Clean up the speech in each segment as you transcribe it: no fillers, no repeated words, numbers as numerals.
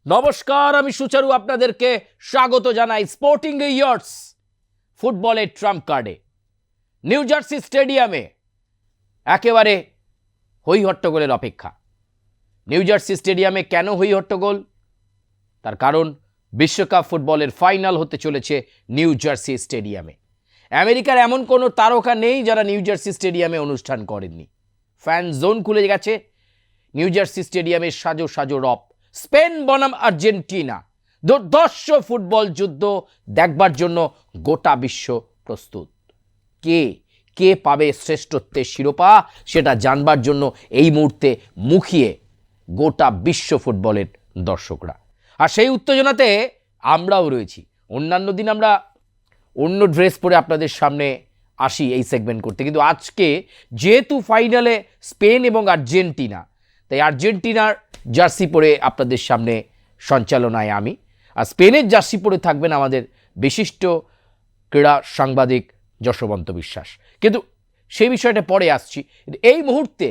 নমস্কার, আমি সুচারু আপনাদেরকে স্বাগত জানাই স্পোর্টিং ইয়ার্স ফুটবলের ট্রাম্প কার্ডে। নিউ জার্সি স্টেডিয়ামে একেবারে হই হট্টগোলের অপেক্ষা। নিউ জার্সি স্টেডিয়ামে কেন হই হট্টগোল? তার কারণ বিশ্বকাপ ফুটবলের ফাইনাল হতে চলেছে নিউ জার্সি স্টেডিয়ামে। আমেরিকার এমন কোনো তারকা নেই যারা নিউ জার্সি স্টেডিয়ামে অনুষ্ঠান করেননি। ফ্যান জোন খুলে গেছে নিউ জার্সি স্টেডিয়ামের সাজো সাজো রব। স্পেন বনাম আর্জেন্টিনা, দুর্ধর্ষ ফুটবল যুদ্ধ দেখবার জন্য গোটা বিশ্ব প্রস্তুত। কে কে পাবে শ্রেষ্ঠত্বের শিরোপা সেটা জানবার জন্য এই মুহূর্তে মুখিয়ে গোটা বিশ্ব ফুটবলের দর্শকরা। আর সেই উত্তেজনাতে আমরাও রয়েছি। অন্যান্য দিন আমরা অন্য ড্রেস পরে আপনাদের সামনে আসি এই সেগমেন্ট করতে, কিন্তু আজকে যেহেতু ফাইনালে স্পেন এবং আর্জেন্টিনা, তাই আর্জেন্টিনার জার্সি পরে আপনাদের সামনে সঞ্চালনায় আমি, আর স্পেনের জার্সি পরে থাকবেন আমাদের বিশিষ্ট ক্রীড়া সাংবাদিক যশবন্ত বিশ্বাস। কিন্তু সেই বিষয়টা পরে আসছি। এই মুহূর্তে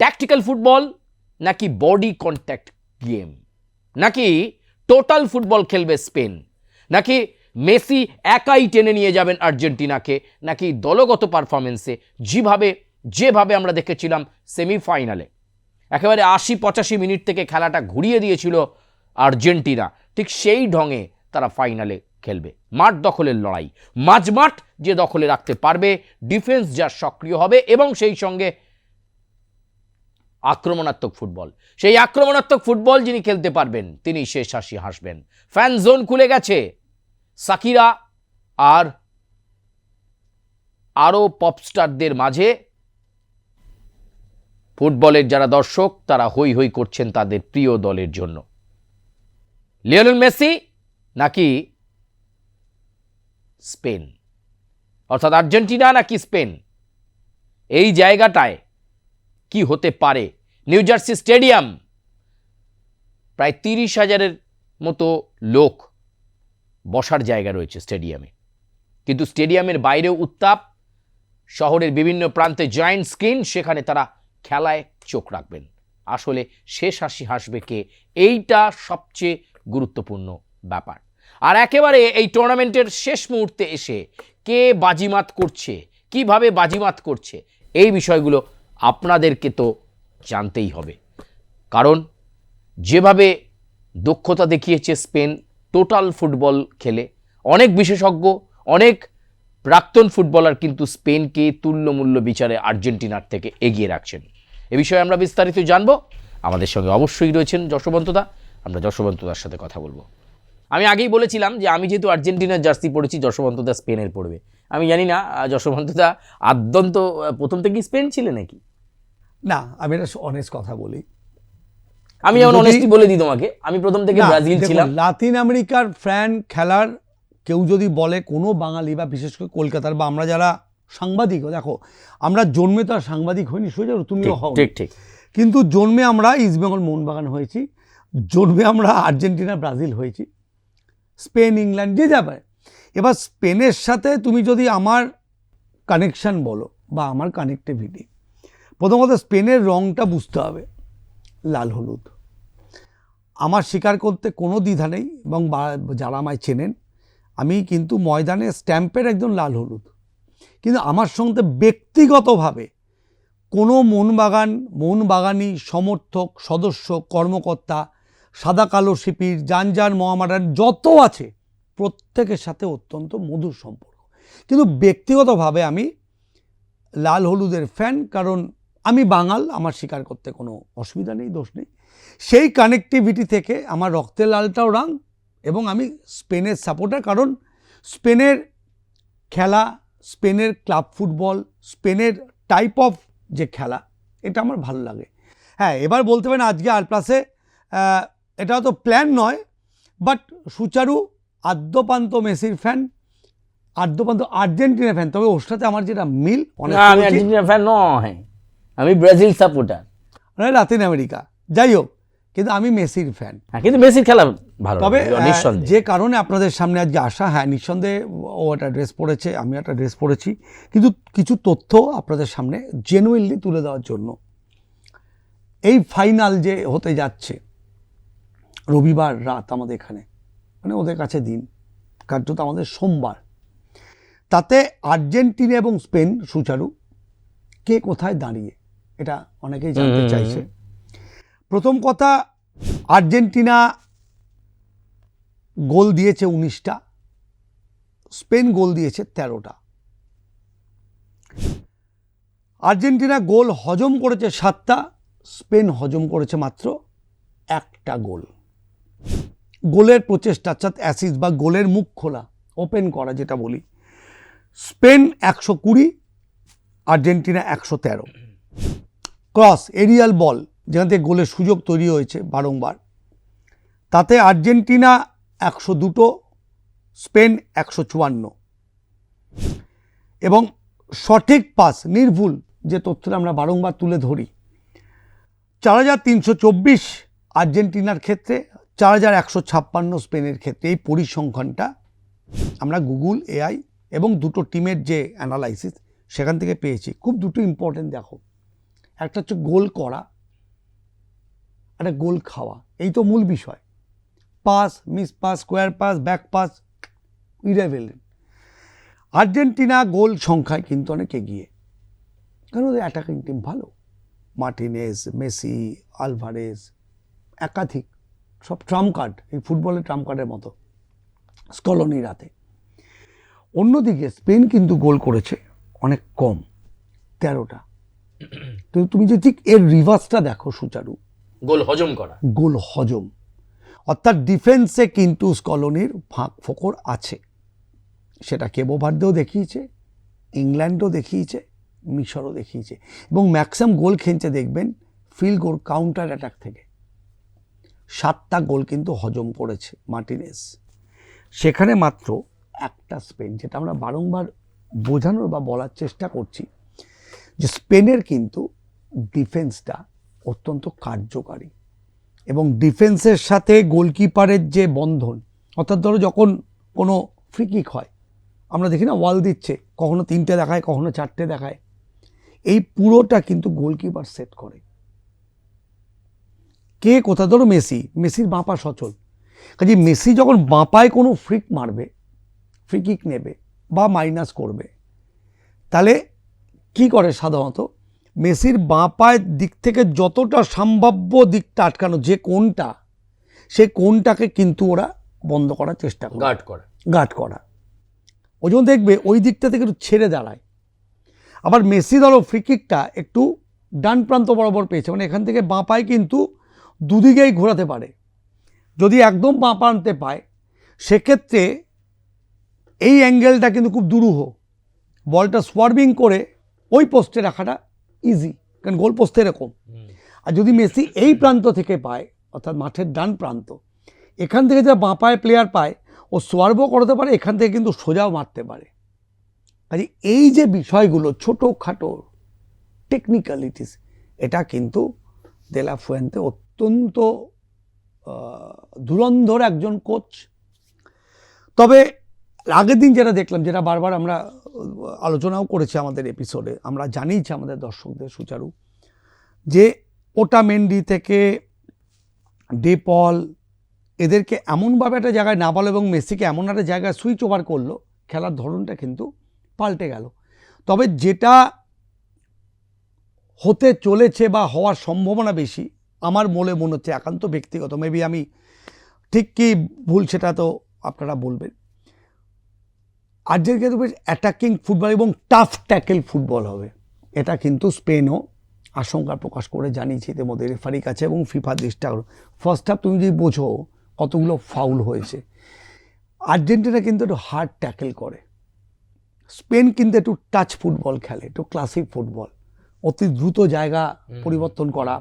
ট্যাকটিক্যাল ফুটবল নাকি বডি কন্ট্যাক্ট গেম, নাকি টোটাল ফুটবল খেলবে স্পেন, নাকি মেসি একাই টেনে নিয়ে যাবেন আর্জেন্টিনাকে, নাকি দলগত পারফরমেন্সে যেভাবে আমরা দেখেছিলাম সেমিফাইনালে একেবারে 80-85 মিনিট থেকে খেলাটা ঘুরিয়ে দিয়েছিল আর্জেন্টিনা, ঠিক সেই ঢঙে তারা ফাইনালে খেলবে। মাঠ দখলের লড়াই, মাঝমাঠ যে দখলে রাখতে পারবে, ডিফেন্স যা সক্রিয় হবে এবং সেই সঙ্গে আক্রমণাত্মক ফুটবল, সেই আক্রমণাত্মক ফুটবল যিনি খেলতে পারবেন তিনি শেষ হাসি হাসবেন। ফ্যান জোন খুলে গেছে। সাকিরা আর আরও পপস্টারদের মাঝে ফুটবলের যারা দর্শক তারা হই হই করছেন তাদের প্রিয় দলের জন্য। লিওনেল মেসি নাকি স্পেন, অর্থাৎ আর্জেন্টিনা নাকি স্পেন, এই জায়গাটায় কি হতে পারে? নিউ জার্সি স্টেডিয়াম, প্রায় 30,000-এর মতো লোক বসার জায়গা রয়েছে স্টেডিয়ামে, কিন্তু স্টেডিয়ামের বাইরেও উত্তাপ। শহরের বিভিন্ন প্রান্তে জয়েন্ট স্ক্রিন, সেখানে তারা খেলায় চোখ রাখবেন। আসলে শেষ হাসি হাসবে কে, এইটা সবচেয়ে গুরুত্বপূর্ণ ব্যাপার। আর একেবারে এই টুর্নামেন্টের শেষ মুহূর্তে এসে কে বাজিমাত করছে, কিভাবে বাজিমাত করছে, এই বিষয়গুলো আপনাদেরকে তো জানতেই হবে। কারণ যেভাবে দক্ষতা দেখিয়েছে স্পেন টোটাল ফুটবল খেলে, অনেক বিশেষজ্ঞ, অনেক প্রাক্তন ফুটবলার কিন্তু স্পেনকে তুল্যমূল্য বিচারে আর্জেন্টিনার থেকে এগিয়ে রাখছেন। এ বিষয়ে আমরা বিস্তারিত জানবো। আমাদের সঙ্গে অবশ্যই রয়েছেন যশবন্তদা। আমরা যশবন্তদার সাথে কথা বলবো। আমি আগেই বলেছিলাম যে আমি যেহেতু আর্জেন্টিনার জার্সি পড়েছি, যশবন্তদা স্পেনের পড়বে। আমি জানি না যশবন্তদা আদ্যন্ত প্রথম থেকেই স্পেন ছিলে নাকি? না, আমি এটা অনেস্ট কথা বলি। আমি যেমন অনেস্টলি বলে দিই তোমাকে, আমি প্রথম থেকে ব্রাজিল ছিলাম। লাতিন আমেরিকার ফ্যান খেলার কেউ যদি বলে কোনো বাঙালি বা বিশেষ করে কলকাতার বা আমরা যারা সাংবাদিক, দেখো আমরা জন্মে তো আর সাংবাদিক হইনি, সোজা তুমিও হও, ঠিক ঠিক, কিন্তু জন্মে আমরা ইস্টবেঙ্গল মোহনবাগান হয়েছি, জন্মে আমরা আর্জেন্টিনা ব্রাজিল হয়েছি, স্পেন ইংল্যান্ড যে যাবে। এবার স্পেনের সাথে তুমি যদি আমার কানেকশান বলো বা আমার কানেক্টিভিটি, প্রথমত স্পেনের রঙটা বুঝতে হবে, লাল হলুদ। আমার স্বীকার করতে কোনো দ্বিধা নেই, এবং যারা আমায় চেনেন আমি কিন্তু ময়দানে স্ট্যাম্পের একজন লাল হলুদ। কিন্তু আমার সঙ্গে ব্যক্তিগতভাবে কোনো মোহনবাগানি সমর্থক, সদস্য, কর্মকর্তা, সাদা কালো শিবির, যান মহামারান যত আছে প্রত্যেকের সাথে অত্যন্ত মধুর সম্পর্ক। কিন্তু ব্যক্তিগতভাবে আমি লাল হলুদের ফ্যান, কারণ আমি বাঙাল, আমার স্বীকার করতে কোনো অসুবিধা নেই, দোষ নেই। সেই কানেক্টিভিটি থেকে আমার রক্তের লালটাও রং, এবং আমি স্পেনের সাপোর্টার, কারণ স্পেনের খেলা, স্পেনের ক্লাব ফুটবল, স্পেনের টাইপ অফ যে খেলা, এটা আমার ভালো লাগে। হ্যাঁ, এবার বলতে পারেন আজকে আর+এ এটা তো প্ল্যান নয়, বাট সুচারু আদ্যপান্ত মেসির ফ্যান, আদ্যপান্ত আর্জেন্টিনা ফ্যান। তবে ওর সাথে আমার যেটা মিল, আমি আর্জেন্টিনা ফ্যান নয়, আমি ব্রাজিল সাপোর্টার, লাতিন আমেরিকা, যাই হোক, কিন্তু আমি মেসির ফ্যান। কিন্তু মেসির খেলা ভালো। তবে যে কারণে আপনাদের সামনে আজকে আসা, হ্যাঁ নিঃসন্দেহে ও একটা ড্রেস পরেছে, আমি একটা ড্রেস পরেছি, কিন্তু কিছু তথ্য আপনাদের সামনে জেনুইনলি তুলে দেওয়ার জন্য। এই ফাইনাল যে হতে যাচ্ছে, রবিবার রাত আমাদের এখানে, মানে ওদের কাছে দিন, কার্যত আমাদের সোমবার। তাতে আর্জেন্টিনা এবং স্পেন সুচারু, কে কোথায় দাঁড়িয়ে এটা অনেকেই জানতে চাইছে। প্রথম কথা, আর্জেন্টিনা গোল দিয়েছে 19টা, স্পেন গোল দিয়েছে 13টা। আর্জেন্টিনা গোল হজম করেছে 7টা, স্পেন হজম করেছে মাত্র 1টা গোল। গোলের প্রচেষ্টা অর্থাৎ অ্যাসিস্ট বা গোলের মুখ খোলা, ওপেন করা যেটা বলি, স্পেন 120, আর্জেন্টিনা 113। ক্রস, এরিয়াল বল, যেখান থেকে গোলের সুযোগ তৈরি হয়েছে বারংবার, তাতে আর্জেন্টিনা 102, স্পেন 154। এবং সঠিক পাস, নির্ভুল, যে তথ্যটা আমরা বারংবার তুলে ধরি, 4324 আর্জেন্টিনার ক্ষেত্রে, 4156 স্পেনের ক্ষেত্রে। এই পরিসংখ্যানটা আমরা গুগল, এআই এবং দুটো টিমের যে অ্যানালাইসিস সেখান থেকে পেয়েছি। খুব দুটো ইম্পর্টেন্ট দেখো, একটা হচ্ছে গোল করা, একটা গোল খাওয়া, এই তো মূল বিষয়। Pass, miss pass, square pass, back pass, irrelevant. Argentina goal সংখ্যায় কিন্তু অনেক এগিয়ে, কারণ ওদের অ্যাটাকিং টিম ভালো। মার্টিনেজ, মেসি, আলভারেজ, একাধিক, সব ট্রাম্প কার্ড, এই ফুটবলের ট্রাম্প কার্ডের মতো স্কলোনি রাতে। অন্যদিকে স্পেন কিন্তু গোল করেছে অনেক কম, 13টা। তো তুমি যে ঠিক এর রিভার্সটা দেখো সুচারু, গোল হজম করা, গোল হজম, অর্থাৎ ডিফেন্সে কিন্তু স্কলোনির ফাঁক ফোকর আছে। সেটা কেবো ভার্দেও দেখিয়েছে, ইংল্যান্ডও দেখিয়েছে, মিশরও দেখিয়েছে। এবং ম্যাক্সিমাম গোল খেলছে দেখবেন ফিল্ড গোল, কাউন্টার অ্যাটাক থেকে। 7টা গোল কিন্তু হজম করেছে মার্টিনেজ, সেখানে মাত্র 1টা স্পেন। যেটা আমরা বারংবার বোঝানোর বা বলার চেষ্টা করছি যে স্পেনের কিন্তু ডিফেন্সটা অত্যন্ত কার্যকারী, এবং ডিফেন্সের সাথে গোলকিপারের যে বন্ধন, অর্থাৎ ধরো যখন কোনো ফ্রি কিক হয়, আমরা দেখি না ওয়াল দিচ্ছে, কখনো 3টে দেখায়, কখনো 4টে দেখায়, এই পুরোটা কিন্তু গোলকিপার সেট করে। কে কোথা, ধরো মেসির বাঁ পা সচল, কাজে মেসি যখন বাঁ পায়ে কোনো ফ্রিক মারবে, ফ্রি কিক নেবে বা মাইনাস করবে, তাহলে কি করে সাধারণত মেসির বাঁ পায়ের দিক থেকে যতটা সম্ভাব্য দিকটা আটকানো, যে কোনটা, সেই কোনটাকে কিন্তু ওরা বন্ধ করার চেষ্টা করে, গার্ড করা। ওই জন্য দেখবে ওই দিকটা থেকে একটু ছেড়ে দাঁড়ায়। আবার মেসি ধরো ফ্রি কিকটা একটু ডান প্রান্ত বরাবর পেয়েছে, মানে এখান থেকে বাঁ পায়ে কিন্তু দুদিকেই ঘোরাতে পারে। যদি একদম বাঁ প্রান্তে পায়, সেক্ষেত্রে এই অ্যাঙ্গেলটা কিন্তু খুব দুরূহ, বলটা সোয়ার্বিং করে ওই পোস্টে রাখাটা ইজি, কারণ গোল পোস্টে এরকম। আর যদি মেসি এই প্রান্ত থেকে পায়, অর্থাৎ মাঠের ডান প্রান্ত, এখান থেকে যা বাঁ পায়ে প্লেয়ার পায়, ও সোয়ার্বও করতে পারে, এখান থেকে কিন্তু সোজাও মারতে পারে। কাজে এই যে বিষয়গুলো, ছোটোখাটো টেকনিক্যালিটিস, এটা কিন্তু দে লা ফুয়েন্তে অত্যন্ত ধুরন্ধর একজন কোচ। তবে আগের দিন যেটা দেখলাম, যেটা বারবার আমরা আলোচনাও করেছি আমাদের এপিসোডে, আমরা জানিয়েছি আমাদের দর্শকদের সুচারু, যে ওটামেন্ডি থেকে ডেপল, এদেরকে এমনভাবে একটা জায়গায় নাবাল এবং মেসিকে এমন একটা জায়গায় সুইচ ওভার করলো, খেলার ধরনটা কিন্তু পাল্টে গেল। তবে যেটা হতে চলেছে বা হওয়ার সম্ভাবনা বেশি, আমার মনে হচ্ছে, একান্ত ব্যক্তিগত, মেবি আমি ঠিক কি ভুল সেটা তো আপনারা বলবেন, আর্জেন্টিনা বেশ অ্যাটাকিং ফুটবল এবং টাফ ট্যাকেল ফুটবল হবে। এটা কিন্তু স্পেনও আশঙ্কা প্রকাশ করে জানিয়েছে ইতিমধ্যে রেফারির কাছে এবং ফিফা দৃষ্টি আকর্ষণ। ফার্স্ট হাফ তুমি যদি বোঝো কতগুলো ফাউল হয়েছে, আর্জেন্টিনা কিন্তু একটু হার্ড ট্যাকেল করে, স্পেন কিন্তু একটু টাচ ফুটবল খেলে, একটু ক্লাসিক ফুটবল, অতি দ্রুত জায়গা পরিবর্তন করা,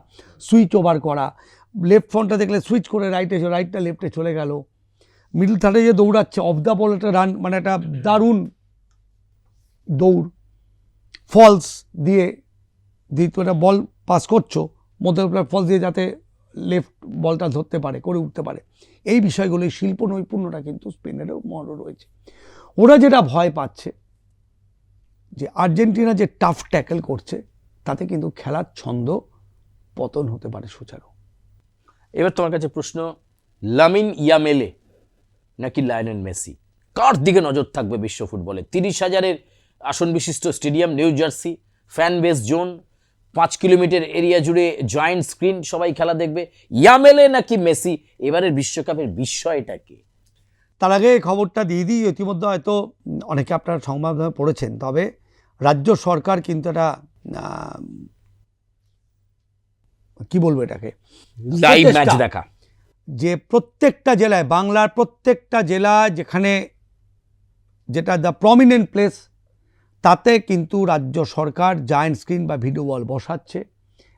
সুইচ ওভার করা, লেফট ফ্রন্টটা দেখলে সুইচ করে রাইটটা লেফটে চলে গেল, মিডল থার্ডে যে দৌড়াচ্ছে, অফ দ্য বল একটা রান, মানে একটা দারুণ দৌড়, ফলস দিয়ে দ্বিতীয় একটা বল পাস করছো, মধ্যে ফলস দিয়ে যাতে লেফট বলটা ধরতে পারে, করে উঠতে পারে, এই বিষয়গুলো, এই শিল্প নৈপুণ্যটা কিন্তু স্পেনেরও মনে রয়েছে। ওরা যেটা ভয় পাচ্ছে যে আর্জেন্টিনা যে টাফ ট্যাকেল করছে, তাতে কিন্তু খেলার ছন্দ পতন হতে পারে সুচারু। এবার তোমার কাছে প্রশ্ন, লামিন ইয়ামেলে নাকি লায়নেল মেসি, কার দিকে নজর থাকবে বিশ্ব ফুটবলে? 30,000-এর আসন বিশিষ্ট stadium, new jersey, fan base zone, 5 kilometre area জুড়ে জয়েন্ট স্ক্রিন, সবাই খেলা দেখবে। ইয়ামেলে নাকি মেসি, এবারের বিশ্বকাপের বিস্ময়টা কি? তার আগে এই খবরটা দিয়ে দিই, ইতিমধ্যে হয়তো অনেকে আপনারা সংবাদ পড়েছেন, তবে রাজ্য সরকার কিন্তু একটা কি বলবো এটাকে, লাইভ ম্যাচ দেখা, যে প্রত্যেকটা জেলায়, বাংলার প্রত্যেকটা জেলা যেখানে যেটা দ্য প্রমিনেন্ট প্লেস, তাতে কিন্তু রাজ্য সরকার জায়ান্ট স্ক্রিন বা ভিডিও ওয়াল বসাচ্ছে।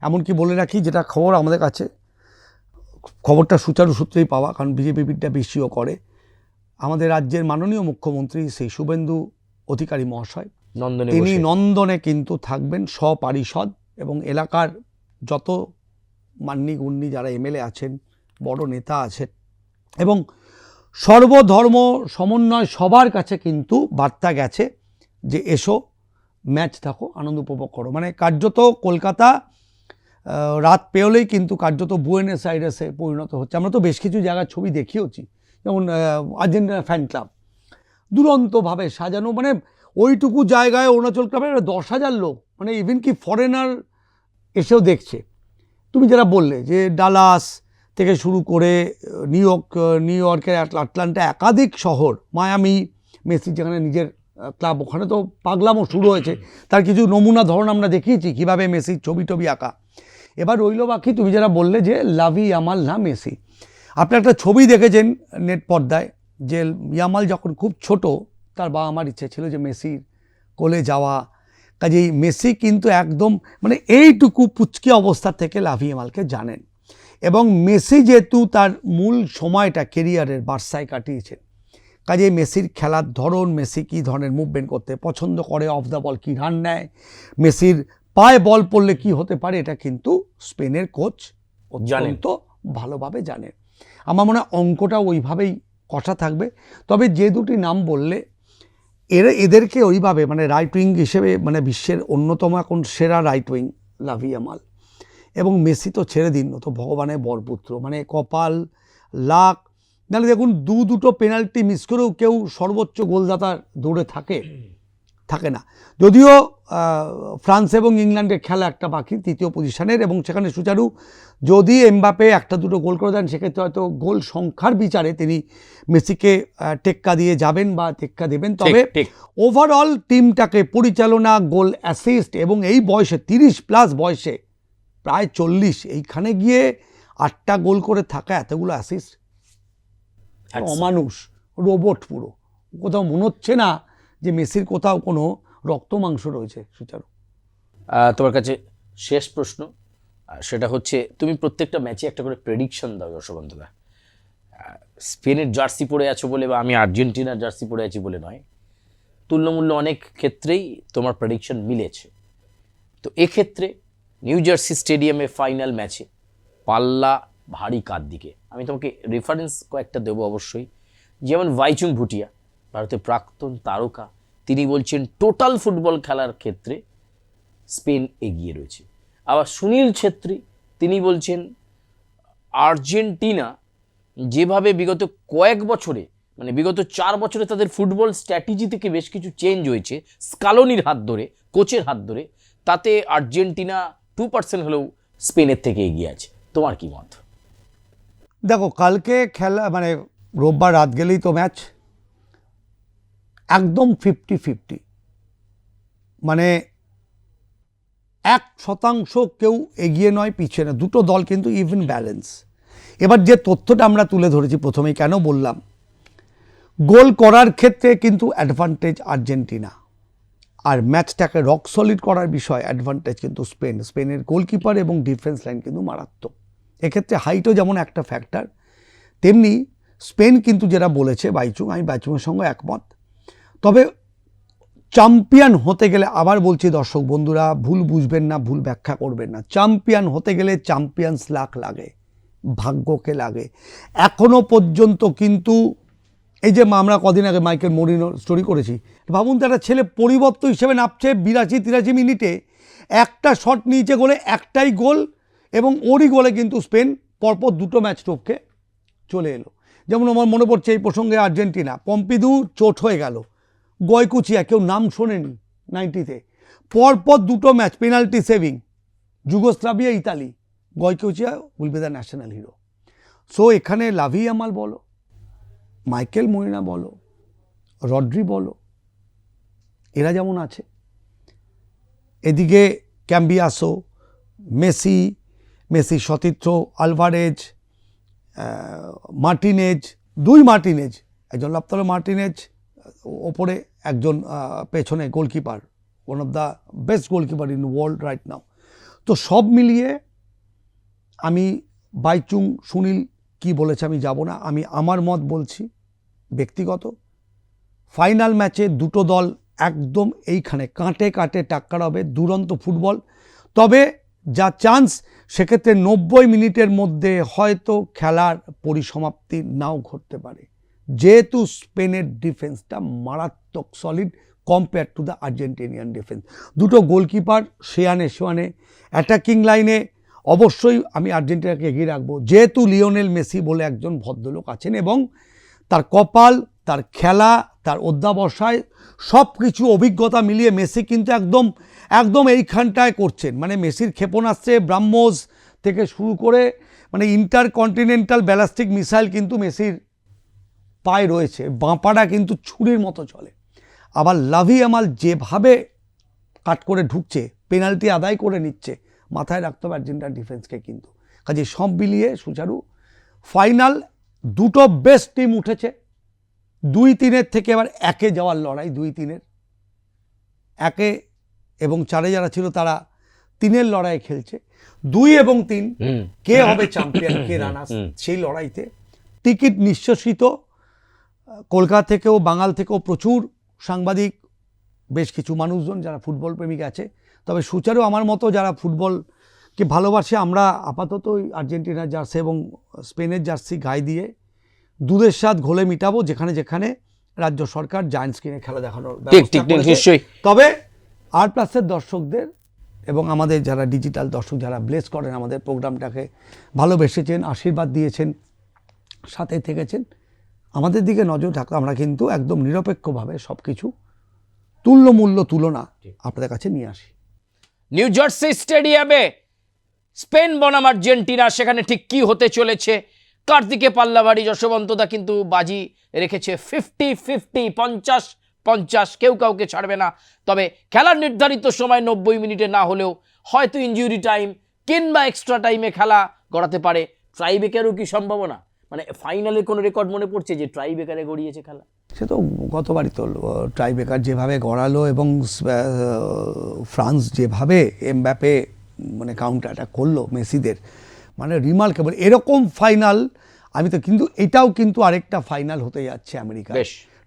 এমনকি বলে রাখি, যেটা খবর আমাদের কাছে, খবরটা সুচারু সূত্রেই পাওয়া, কারণ বিজেপিটা বেশিও করে, আমাদের রাজ্যের মাননীয় মুখ্যমন্ত্রী সেই শুভেন্দু অধিকারী মহাশয়, তিনি নন্দনে কিন্তু থাকবেন সপারিষদ, এবং এলাকার যত মান্যি গুণ্যি যারা এমএলএ আছেন, বড় নেতা আছেন, এবং সর্বধর্ম সমন্বয় সবার কাছে কিন্তু বার্তা গেছে যে এসো, ম্যাচ দেখো, আনন্দ উপভোগ করো। মানে কার্যত কলকাতা রাত পেরোলেই কিন্তু কার্যত বুয়েনোস আইরেসে পরিণত হচ্ছে। আমরা তো বেশ কিছু জায়গার ছবি দেখিয়েছি, যেমন আর্জেন্টিনা ফ্যান ক্লাব দুরন্তভাবে সাজানো, মানে ওইটুকু জায়গায় অরুণাচল ক্লাবের 10,000 লোক, মানে ইভেন কি ফরেনার এসেও দেখছে। তুমি যারা বললে যে ডালাস থেকে শুরু করে নিউ ইয়র্কের আটলান্টা, একাধিক শহর, মায়ামি, মেসি যেখানে নিজের ক্লাব, ওখানে তো পাগলামও শুরু হয়েছে। তার কিছু নমুনা ধরন আমরা দেখিয়েছি কীভাবে মেসির ছবি টবি আঁকা। এবার রইল বাকি তুমি যারা বললে যে লাভি ইয়ামাল না মেসি, আপনি একটা ছবি দেখেছেন নেট পর্দায়, যে ইয়ামাল যখন খুব ছোট, তার বাবা মার ইচ্ছে ছিল যে মেসির কোলে যাওয়া, কাজেই মেসি কিন্তু একদম মানে এইটুকু পুচকি অবস্থা থেকে লাভি ইয়ামালকে জানেন, এবং মেসি যেহেতু তার মূল সময়টা কেরিয়ারের বার্সায় কাটিয়েছেন, কাজেই মেসির খেলার ধরন, মেসি কী ধরনের মুভমেন্ট করতে পছন্দ করে, অফ দ্য বল কী রান নেয়, মেসির পায়ে বল পড়লে কি হতে পারে, এটা কিন্তু স্পেনের কোচ অত্যন্ত ভালোভাবে জানেন। আমার মনে হয় অঙ্কটা ওইভাবেই কষা থাকবে। তবে যে দুটি নাম বললে, এদেরকে ওইভাবে মানে রাইট উইং হিসেবে, মানে বিশ্বের অন্যতম এখন সেরা রাইট উইং লাভি ইয়ামাল, এবং মেসি তো ছেড়ে দিন, তো ভগবানের বরপুত্র, মানে কপাল লাক। নাহলে দেখুন দুটো পেনাল্টি মিস করেও কেউ সর্বোচ্চ গোলদাতার দৌড়ে থাকে না। যদিও ফ্রান্স এবং ইংল্যান্ডের খেলা একটা বাকি, তৃতীয় পজিশনের, এবং সেখানে সুচারু যদি এমবাপে একটা দুটো গোল করে দেন, সেক্ষেত্রে হয়তো গোল সংখ্যার বিচারে তিনি মেসিকে টেক্কা দিয়ে যাবেন বা টেক্কা দেবেন। তবে ওভারঅল টিমটাকে পরিচালনা, গোল অ্যাসিস্ট, এবং এই বয়সে 30+ বয়সে প্রায় 40, এইখানে গিয়ে 8টা গোল করে থাকা, এতগুলো অ্যাসিস্ট, অমানুষ, রোবট পুরো। কোথাও মনে হচ্ছে না যে মেসির কোথাও কোনো রক্ত মাংস রয়েছে। সুচারু, তোমার কাছে শেষ প্রশ্ন, সেটা হচ্ছে তুমি প্রত্যেকটা ম্যাচে একটা করে প্রেডিকশন দাও যশবন্তদা। স্পেনের জার্সি পরে আছো বলে, বা আমি আর্জেন্টিনার জার্সি পরে আছি বলে নয়, তুল্যমূল্য অনেক ক্ষেত্রেই তোমার প্রেডিকশন মিলেছে। তো এক্ষেত্রে নিউ জার্সি স্টেডিয়ামে ফাইনাল ম্যাচে পাল্লা ভারী কার দিকে? আমি তোমাকে রেফারেন্স কয়েকটা দেবো অবশ্যই। যেমন ভাইচুং ভুটিয়া, ভারতের প্রাক্তন তারকা, তিনি বলছেন টোটাল ফুটবল খেলার ক্ষেত্রে স্পেন এগিয়ে রয়েছে। আবার সুনীল ছেত্রী, তিনি বলছেন আর্জেন্টিনা যেভাবে বিগত কয়েক বছরে, মানে বিগত 4 বছরে তাদের ফুটবল স্ট্র্যাটেজি থেকে বেশ কিছু চেঞ্জ হয়েছে স্কালোনির হাত ধরে, কোচের হাত ধরে, তাতে আর্জেন্টিনা 2% হলেও স্পেনের থেকে এগিয়ে আছে। তোমার কি মত? দেখো, কালকে খেলা মানে রোববার রাত গেলেই তো ম্যাচ, একদম 50-50, মানে 1% কেউ এগিয়ে নয় পিছিয়ে না, দুটো দল কিন্তু ইভেন ব্যালেন্স। এবার যে তথ্যটা আমরা তুলে ধরেছি প্রথমেই, কেন বললাম, গোল করার ক্ষেত্রে কিন্তু অ্যাডভান্টেজ আর্জেন্টিনা, আর ম্যাচটাকে রক সলিড করার বিষয় অ্যাডভান্টেজ কিন্তু স্পেনের গোলকিপার এবং ডিফেন্স লাইন কিন্তু মারাত্মক। এক্ষেত্রে হাইটও যেমন একটা ফ্যাক্টর, তেমনি স্পেন কিন্তু যেটা বলেছে বাইচুং, আমি বাইচুংয়ের সঙ্গে একমত। তবে চ্যাম্পিয়ন হতে গেলে, আবার বলছি দর্শক বন্ধুরা, ভুল বুঝবেন না, ভুল ব্যাখ্যা করবেন না, চ্যাম্পিয়ন হতে গেলে চ্যাম্পিয়ন্স লাক লাগে, ভাগ্যকে লাগে। এখনো পর্যন্ত কিন্তু এই যে আমরা কদিন আগে মাইকেল মরিনোর স্টোরি করেছি, ভাবুন তো, একটা ছেলে পরিবর্তন হিসেবে নামছে 82-83 মিনিটে, একটা শট নিয়েছে গোলে, একটাই গোল, এবং ওরই গোলে কিন্তু স্পেন পরপর 2 ম্যাচ টপকে চলে এলো। যেমন আমার মনে পড়ছে এই প্রসঙ্গে আর্জেন্টিনা, পম্পিদু চোট হয়ে গেল, গয়কুচিয়া কেউ নাম শোনেনি 90-তে, পরপর দুটো match penalty saving, Yugoslavia Italy, Goycochea will be the national hero. So এখানে লাভি ইয়ামাল বলো, মাইকেল মরিনা বলো, রড্রি বলো, এরা যেমন আছে, এদিকে ক্যাম্বিয়াসো, মেসি সতীর্থ, আলভারেজ, মার্টিনেজ, দুই মার্টিনেজ, একজন লাপ্তালো মার্টিনেজ ওপরে, একজন পেছনে goalkeeper, one of the best goalkeeper in world right now. তো সব মিলিয়ে আমি বাইচুং সুনীল কি বলেছে আমি যাব না, আমি আমার মত বলছি ব্যক্তিগত। ফাইনাল ম্যাচে দুটো দল একদম এইখানে কাঁটে কাঁটে টাক্কার হবে, দুরন্ত ফুটবল। তবে যা চান্স সেক্ষেত্রে 90 মিনিটের মধ্যে হয়তো খেলার পরিসমাপ্তি নাও ঘটতে পারে, যেহেতু স্পেনের ডিফেন্সটা মারাত্মক solid compare to the Argentinian defence. দুটো গোলকিপার সোয়ানে, অ্যাটাকিং লাইনে অবশ্যই আমি আর্জেন্টিনাকে এগিয়ে রাখবো, যেহেতু লিওনেল মেসি বলে একজন ভদ্রলোক আছেন এবং তার কপাল, তার খেলা, তার অধ্যাবসায় সব কিছু অভিজ্ঞতা মিলিয়ে মেসি কিন্তু একদম এইখানটায় করছেন। মানে মেসির ক্ষেপণাস্ত্রে ব্রাহ্মোস থেকে শুরু করে মানে ইন্টারকন্টিনেন্টাল ব্যালাস্টিক মিসাইল কিন্তু মেসির পায়ে রয়েছে, বাঁপাটা কিন্তু ছুরির মতো চলে। আবার লাভি ইয়ামাল যেভাবে কাট করে ঢুকছে, পেনাল্টি আদায় করে নিচ্ছে, মাথায় রাখতে হবে আর্জেন্টিনার ডিফেন্সকে কিন্তু। কাজে সব মিলিয়ে সুচারু ফাইনাল, দুটো বেস্ট টিম উঠেছে, 2-3 থেকে এবার 1-এ যাওয়ার লড়াই, 2-3 1-এ এবং 4-এ যারা ছিল তারা 3-এর লড়াই খেলছে। 2 এবং 3 কে হবে চ্যাম্পিয়ন, কে রানার্স, সেই লড়াইতে টিকিট নিঃশেষিত। কলকাতা থেকেও, বাঙাল থেকেও প্রচুর সাংবাদিক, বেশ কিছু মানুষজন যারা ফুটবল প্রেমিক আছে। তবে সুচারু আমার মতো যারা ফুটবলকে ভালোবাসে, আমরা আপাতত আর্জেন্টিনার জার্সি এবং স্পেনের জার্সি গায়ে দিয়ে দুধের স্বাদ ঘোলে মিটাবো, যেখানে যেখানে রাজ্য সরকার জায়ান্টস কিনে খেলা দেখানোর ব্যবস্থা করেছে। তবে আর+এর দর্শকদের এবং আমাদের যারা ডিজিটাল দর্শক যারা ব্লেস করেন আমাদের প্রোগ্রামটাকে, ভালোবেসেছেন, আশীর্বাদ দিয়েছেন, সাথে থেকেছেন, আমাদের দিকে নজর থাকলে আমরা কিন্তু একদম নিরপেক্ষভাবে সব কিছু তুলনা আপনাদের কাছে নিয়ে আসি। নিউ জার্সি স্টেডিয়ামে স্পেন বনাম আর্জেন্টিনা, সেখানে ঠিক কি হতে চলেছে, কার দিকে পাল্লা ভারী? যশবন্তদা কিন্তু বাজি রেখেছে 50-50, 50-50, কেউ কাউকে ছাড়বে না। তবে খেলার নির্ধারিত সময় 90 মিনিটে না হলেও হয়তো ইনজুরি টাইম কিংবা এক্সট্রা টাইমে খেলা গড়াতে পারে। ট্রাইবেকারও কি সম্ভাবনা? মানে ফাইনালে কোনো রেকর্ড মনে পড়ছে যে ট্রাইবেকারে গড়িয়েছে খেলা? সে তো গতবারই তো ট্রাইবেকার যেভাবে গড়ালো এবং ফ্রান্স যেভাবে এমবাপে মানে কাউন্টার অ্যাটাক করলো মেসিদের, মানে রিমার্কেবল। এরকম ফাইনাল আমি তো, কিন্তু এটাও কিন্তু আরেকটা ফাইনাল হতে যাচ্ছে আমেরিকা,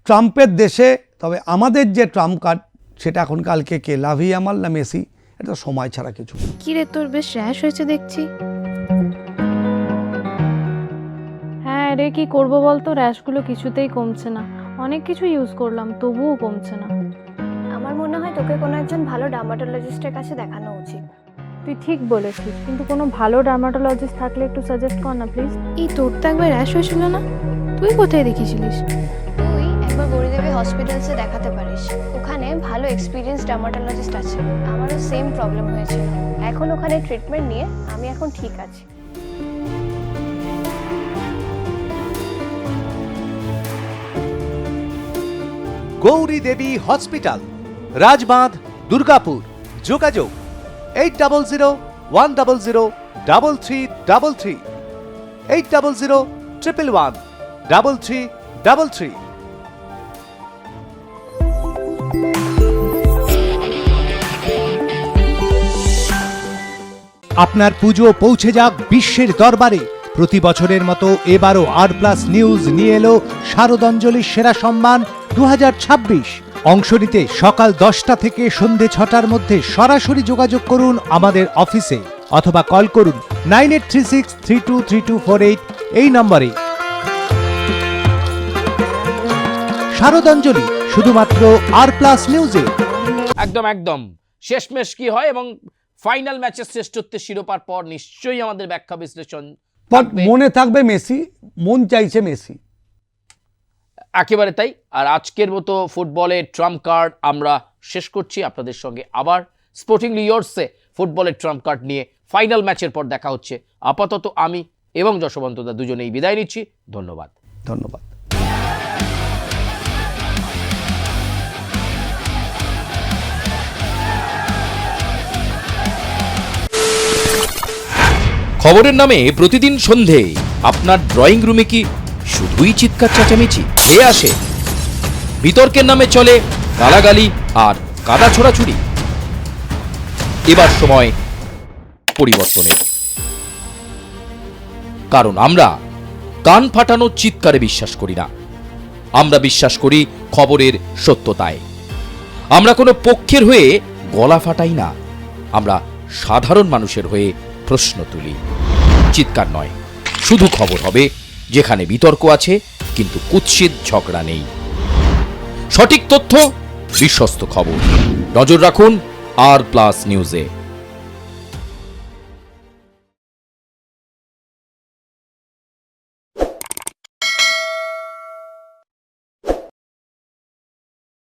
ট্রাম্পের দেশে। তবে আমাদের যে ট্রাম্প কার্ড সেটা এখন কালকে কে, লাভি ইয়ামাল না মেসি, এটা সময় ছাড়া কিছু। কি রে, তোর বেশ র্যাশ হয়েছে দেখছি। হ্যাঁ রে, কি করবো বলতো, র্যাশগুলো কিছুতেই কমছে না, অনেক কিছু ইউজ করলাম তবুও কমছে না। আমার মনে হয় তোকে কোনো একজন ভালো ডার্মাটোলজিস্টের কাছে দেখানো উচিত। তুই ঠিক বলেছিস, কিন্তু কোনো ভালো ডার্মাটোলজিস্ট থাকলে একটু সাজেস্ট কর না প্লিজ। এই তোর তো একবার র্যাশ হয়েছিল না, তুই কোথায় দেখিয়েছিলিস? তুই একবার গৌরীদেবী হসপিটালসে দেখাতে পারিস, ওখানে ভালো এক্সপিরিয়েন্স ডার্মাটোলজিস্ট আছে। আমারও সেম প্রবলেম হয়েছিল, এখন ওখানে ট্রিটমেন্ট নিয়ে আমি এখন ঠিক আছি। গৌরী দেবী হসপিটাল, রাজবাঁধ, দুর্গাপুর। যোগাযোগ 8001003333, 8001113333। আপনার পুজো পৌঁছে যাক বিশ্বের দরবারে। প্রতি বছরের মতো এবারও আর+ নিউজ নিয়ে এলো শারদাঞ্জলির সেরা সম্মান 2026। অংশ নিতে সকাল 10টা থেকে সন্ধে 6টার মধ্যে সরাসরি যোগাযোগ করুন আমাদের অফিসে অথবা কল করুন 9836323248 এই নম্বরে। শারদাঞ্জলি শুধুমাত্র আর+ নিউজে। একদম শেষমেশ কি হয় এবং ফাইনাল ম্যাচের শ্রেষ্ঠত্বের শিরোপার পর নিশ্চয়ই আমাদের ব্যাখ্যা বিশ্লেষণ বাট মনে থাকবে মেসি, মন চাইছে মেসি। একেবারে তাই। আর আজকের মতো ফুটবলের ট্রাম্প কার্ড আমরা শেষ করছি। আপনাদের সঙ্গে আবার স্পোর্টিং ইয়র্সে ফুটবলের ট্রাম্প কার্ড নিয়ে ফাইনাল ম্যাচের পর দেখা হচ্ছে। আপাতত আমি এবং যশবন্তদা দুজনেই বিদায় নিচ্ছি। ধন্যবাদ। ধন্যবাদ। খবরের নামে প্রতিদিন সন্ধে আপনার ড্রয়িং রুমে কি শুধুই চিৎকার চেঁচামেচি হে আসে? বিতর্কের নামে চলে গালাগালি আর কাদা ছোড়াছুড়ি। এবার সময় পরিবর্তনের, কারণ আমরা কান ফাটানো চিৎকারে বিশ্বাস করি না। আমরা বিশ্বাস করি খবরের সত্যতায়। আমরা কোনো পক্ষের হয়ে গলা ফাটাই না, আমরা সাধারণ মানুষের হয়ে প্রশ্ন তুলি। চিৎকার নয়, শুধু খবর হবে যেখানে বিতর্ক আছে কিন্তু কুৎসিত ঝগড়া নেই। সঠিক তথ্য, বিশ্বস্ত খবর। নজর রাখুন আর প্লাস নিউজে।